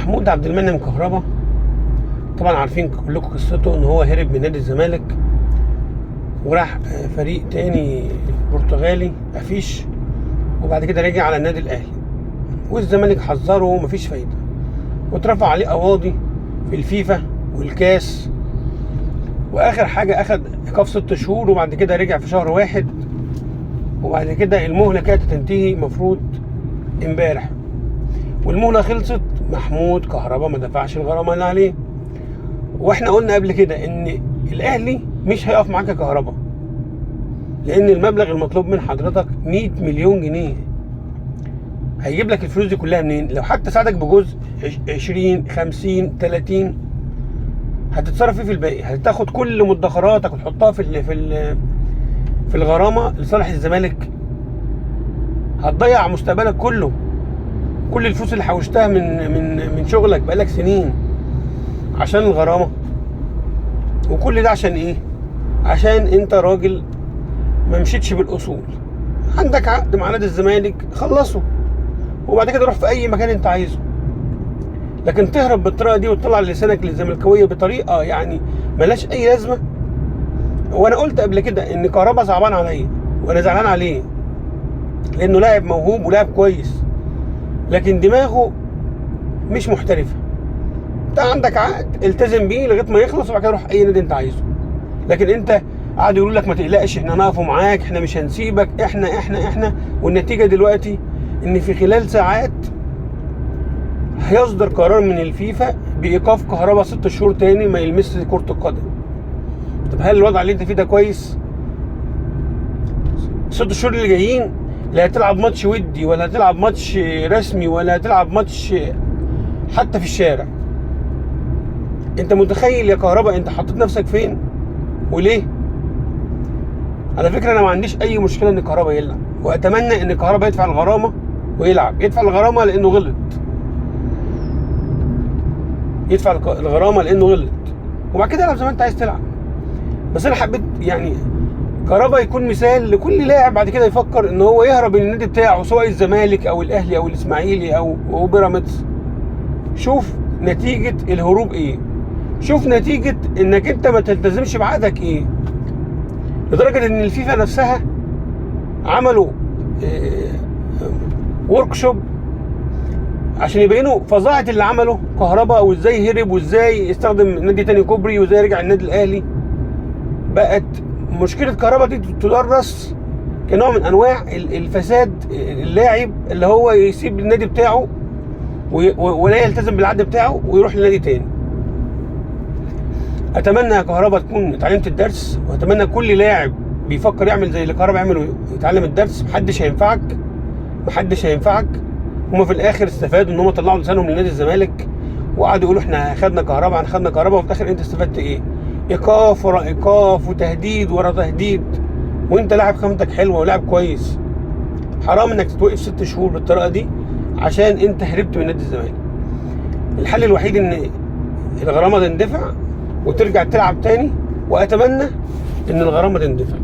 محمود عبد المنعم كهربا، طبعا عارفين كلكم قصته ان هو هرب من نادي الزمالك وراح فريق تاني برتغالي افيش، وبعد كده رجع على النادي الاهلي، والزمالك حذره ومفيش فايده، واترفع عليه قواضي في الفيفا والكاس، واخر حاجه اخد ايقاف 6 شهور، وبعد كده رجع في شهر 1، وبعد كده المهله كانت تنتهي مفروض امبارح، والمهله خلصت. محمود كهربا ما دفعش الغرامه اللي عليه، واحنا قلنا قبل كده ان الاهلي مش هيقف معاك يا كهربا، لان المبلغ المطلوب من حضرتك 100 مليون جنيه. هيجيب لك الفلوس دي كلها منين؟ لو حتى ساعدك بجزء 20 50 30 هتتصرف ايه في الباقي؟ هتاخد كل مدخراتك وتحطها في الغرامه لصالح الزمالك؟ هتضيع مستقبلك كله، كل الفلوس اللي حوشتها من شغلك بقالك سنين عشان الغرامه. وكل ده عشان ايه؟ عشان انت راجل ما مشيتش بالاصول. عندك عقد مع نادي الزمالك، خلصه وبعد كده روح في اي مكان انت عايزه. لكن تهرب بالطريقه دي وتطلع لسانك للزملكاويه بطريقه يعني ملاش اي لازمه. وانا قلت قبل كده ان كهربا صعبان عليا وانا زعلان عليه، لانه لاعب موهوب ولاعب كويس، لكن دماغه مش محترفه. انت عندك عقد التزم بيه لغايه ما يخلص، وبعد كده روح اي نادي انت عايزه. لكن انت قاعد يقولوا لك ما تقلقش، احنا هنقف معاك، احنا مش هنسيبك، احنا والنتيجه دلوقتي ان في خلال ساعات هيصدر قرار من الفيفا بايقاف كهربا 6 شهور تاني ما يلمس كرة القدم. طب هل الوضع اللي انت فيه ده كويس؟ 6 شهور اللي جايين لا هتلعب ماتش ودي ولا هتلعب ماتش رسمي ولا هتلعب ماتش حتى في الشارع. انت متخيل يا كهربا انت حطيت نفسك فين وليه؟ على فكرة انا ما عنديش اي مشكلة ان كهربا يلعب، واتمنى ان كهربا يدفع الغرامة ويلعب. يدفع الغرامة لانه غلط، يدفع الغرامه لانه غلط، وبعد كده العب زي ما انت عايز تلعب. بس انا حبيت يعني كهربا يكون مثال لكل لاعب بعد كده يفكر ان هو يهرب من النادي بتاعه، سواء الزمالك او الاهلي او الاسماعيلي او بيراميدز. شوف نتيجه الهروب ايه، شوف نتيجه انك انت ما تلتزمش بعقدك ايه، لدرجه ان الفيفا نفسها عملوا ورك شوب عشان يبينوا فظاعه اللي عمله كهربا، وازاي هرب وازاي استخدم نادي تاني كوبري وازاي رجع النادي الاهلي. بقت مشكله كهربا دي تدرس كنوع من انواع الفساد اللاعب اللي هو يسيب النادي بتاعه ولا يلتزم بالعقد بتاعه ويروح لنادي تاني. اتمنى يا كهربا تكون اتعلمت الدرس، واتمنى كل لاعب بيفكر يعمل زي اللي كهربا يعمله يتعلم الدرس. محدش هينفعك. هما في الاخر استفادوا ان هما طلعوا لسانهم لنادي الزمالك وقعدوا يقولوا احنا خدنا كهربا وفي الاخر انت استفدت ايه؟ ايقاف ورا ايقاف وتهديد ورا تهديد، وانت لاعب خامتك حلوه ولاعب كويس. حرام انك تتوقف 6 شهور بالطريقه دي عشان انت هربت من نادي الزمالك. الحل الوحيد ان الغرامه تندفع وترجع تلعب تاني، واتمنى ان الغرامه تندفع.